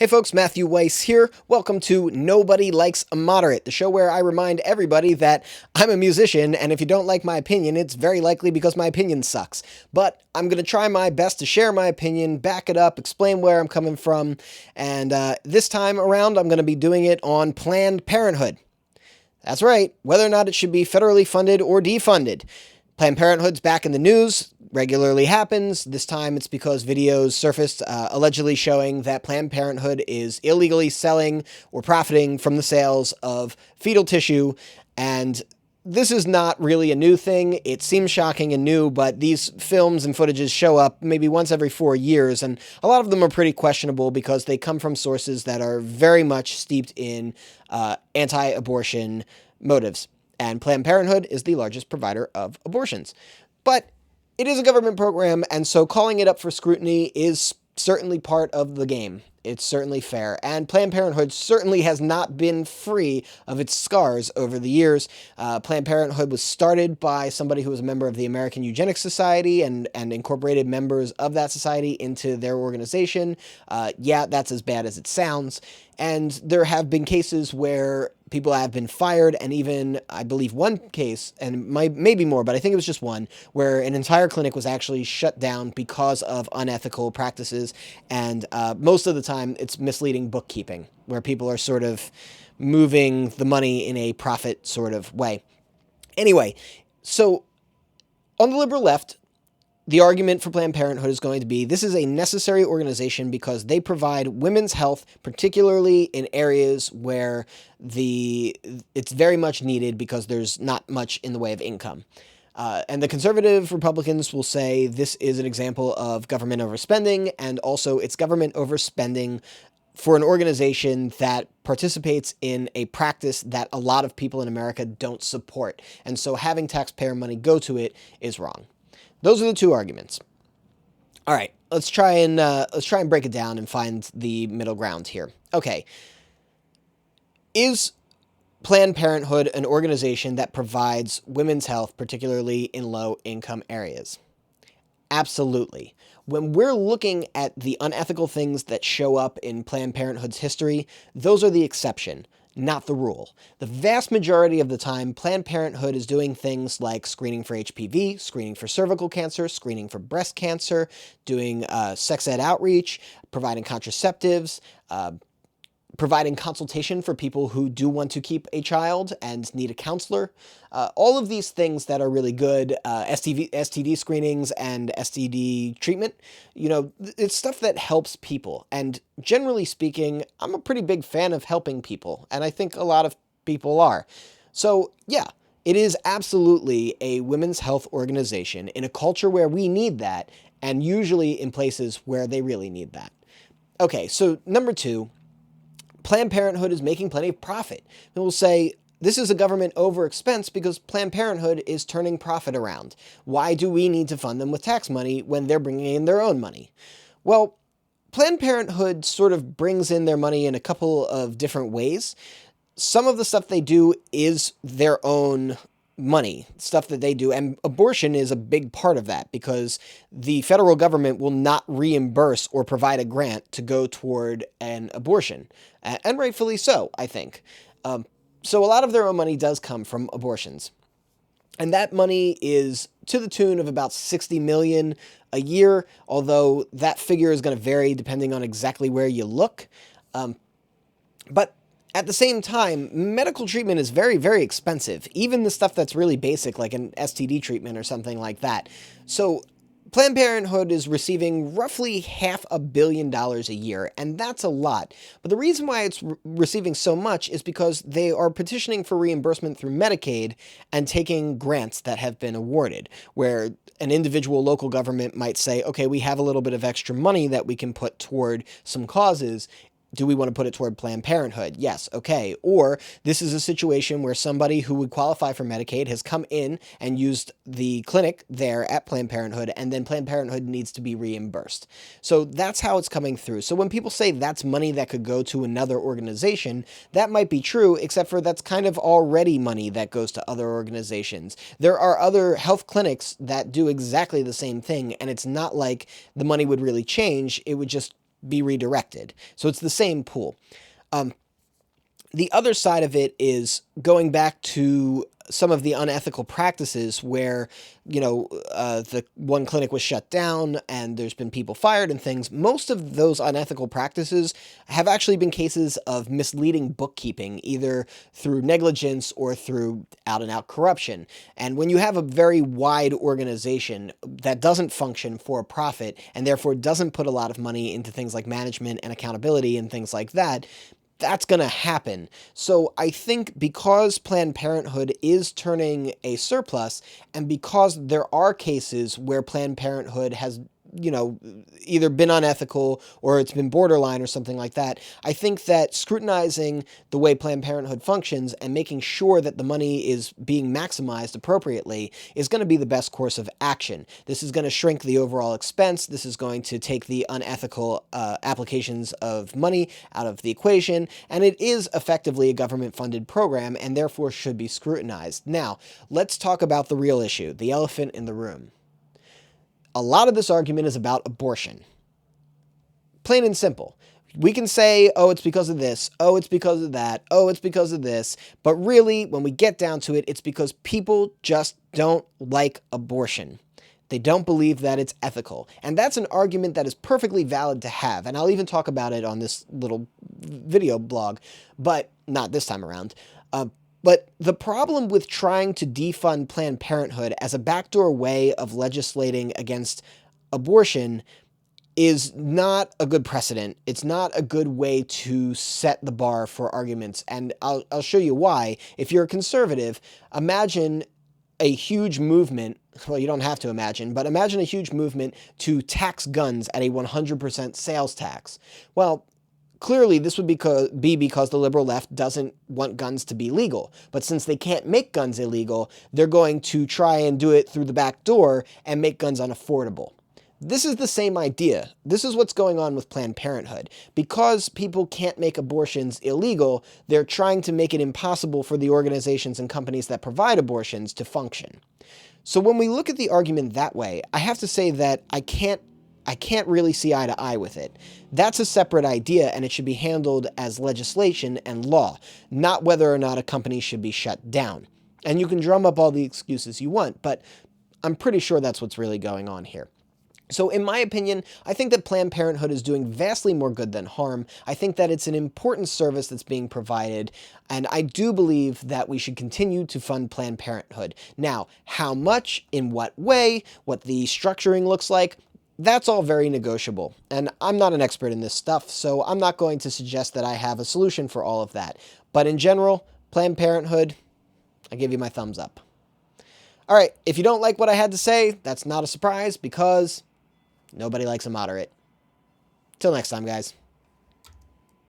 Hey folks, Matthew Weiss here. Welcome to Nobody Likes a Moderate, the show where I remind everybody that I'm a musician, and if you don't like my opinion, it's very likely because my opinion sucks. But I'm going to try my best to share my opinion, back it up, explain where I'm coming from, and this time around I'm going to be doing it on Planned Parenthood. That's right, whether or not it should be federally funded or defunded. Planned Parenthood's back in the news, regularly happens. This time it's because videos surfaced allegedly showing that Planned Parenthood is illegally selling or profiting from the sales of fetal tissue, and this is not really a new thing. It seems shocking and new, but these films and footages show up maybe once every 4 years, and a lot of them are pretty questionable because they come from sources that are very much steeped in anti-abortion motives. And Planned Parenthood is the largest provider of abortions. But it is a government program, and so calling it up for scrutiny is certainly part of the game. It's certainly fair. And Planned Parenthood certainly has not been free of its scars over the years. Planned Parenthood was started by somebody who was a member of the American Eugenics Society and incorporated members of that society into their organization. Yeah, that's as bad as it sounds. And there have been cases where people have been fired, and even, I believe, one case, and maybe more, but I think it was just one, where an entire clinic was actually shut down because of unethical practices, and most of the time it's misleading bookkeeping, where people are sort of moving the money in a profit sort of way. Anyway, so on the liberal left, the argument for Planned Parenthood is going to be this is a necessary organization because they provide women's health, particularly in areas where it's very much needed because there's not much in the way of income. And the conservative Republicans will say this is an example of government overspending, and also it's government overspending for an organization that participates in a practice that a lot of people in America don't support. And so having taxpayer money go to it is wrong. Those are the two arguments. All right, let's try and break it down and find the middle ground here. Okay, is Planned Parenthood an organization that provides women's health, particularly in low-income areas? Absolutely. When we're looking at the unethical things that show up in Planned Parenthood's history, those are the exception, not the rule. The vast majority of the time, Planned Parenthood is doing things like screening for HPV, screening for cervical cancer, screening for breast cancer, doing sex ed outreach, providing contraceptives, providing consultation for people who do want to keep a child and need a counselor. All of these things that are really good, STD screenings and STD treatment, it's stuff that helps people. And generally speaking, I'm a pretty big fan of helping people, and I think a lot of people are. So yeah, it is absolutely a women's health organization in a culture where we need that, and usually in places where they really need that. Okay, so number two, Planned Parenthood is making plenty of profit. And we'll say, this is a government overexpense because Planned Parenthood is turning profit around. Why do we need to fund them with tax money when they're bringing in their own money? Well, Planned Parenthood sort of brings in their money in a couple of different ways. Some of the stuff they do is their own money, stuff that they do, and abortion is a big part of that because the federal government will not reimburse or provide a grant to go toward an abortion, and rightfully so, I think. So a lot of their own money does come from abortions, and that money is to the tune of about $60 million a year, although that figure is going to vary depending on exactly where you look. But at the same time, medical treatment is very, very expensive, even the stuff that's really basic, like an STD treatment or something like that. So Planned Parenthood is receiving roughly $500 million a year, and that's a lot. But the reason why it's receiving so much is because they are petitioning for reimbursement through Medicaid and taking grants that have been awarded, where an individual local government might say, okay, we have a little bit of extra money that we can put toward some causes. Do we want to put it toward Planned Parenthood? Yes, okay. Or this is a situation where somebody who would qualify for Medicaid has come in and used the clinic there at Planned Parenthood, and then Planned Parenthood needs to be reimbursed. So that's how it's coming through. So when people say that's money that could go to another organization, that might be true, except for that's kind of already money that goes to other organizations. There are other health clinics that do exactly the same thing, and it's not like the money would really change. It would just be redirected. So it's the same pool. The other side of it is going back to some of the unethical practices where, the one clinic was shut down and there's been people fired and things. Most of those unethical practices have actually been cases of misleading bookkeeping, either through negligence or through out and out corruption. And when you have a very wide organization that doesn't function for a profit and therefore doesn't put a lot of money into things like management and accountability and things like that, that's going to happen. So I think because Planned Parenthood is turning a surplus, and because there are cases where Planned Parenthood has, either been unethical or it's been borderline or something like that, I think that scrutinizing the way Planned Parenthood functions and making sure that the money is being maximized appropriately is going to be the best course of action. This is going to shrink the overall expense. This is going to take the unethical applications of money out of the equation, and it is effectively a government-funded program and therefore should be scrutinized. Now, let's talk about the real issue, the elephant in the room. A lot of this argument is about abortion. Plain and simple. We can say, oh, it's because of this, oh, it's because of that, oh, it's because of this, but really, when we get down to it, it's because people just don't like abortion. They don't believe that it's ethical. And that's an argument that is perfectly valid to have, and I'll even talk about it on this little video blog, but not this time around. But the problem with trying to defund Planned Parenthood as a backdoor way of legislating against abortion is not a good precedent. It's not a good way to set the bar for arguments, and I'll show you why. If you're a conservative, imagine a huge movement, well, you don't have to imagine, but imagine a huge movement to tax guns at a 100% sales tax. Well, clearly, this would be because the liberal left doesn't want guns to be legal. But since they can't make guns illegal, they're going to try and do it through the back door and make guns unaffordable. This is the same idea. This is what's going on with Planned Parenthood. Because people can't make abortions illegal, they're trying to make it impossible for the organizations and companies that provide abortions to function. So when we look at the argument that way, I have to say that I can't really see eye to eye with it. That's a separate idea, and it should be handled as legislation and law, not whether or not a company should be shut down. And you can drum up all the excuses you want, but I'm pretty sure that's what's really going on here. So in my opinion, I think that Planned Parenthood is doing vastly more good than harm. I think that it's an important service that's being provided, and I do believe that we should continue to fund Planned Parenthood. Now, how much, in what way, what the structuring looks like, that's all very negotiable, and I'm not an expert in this stuff, so I'm not going to suggest that I have a solution for all of that. But in general, Planned Parenthood, I give you my thumbs up. All right, if you don't like what I had to say, that's not a surprise because nobody likes a moderate. Till next time, guys.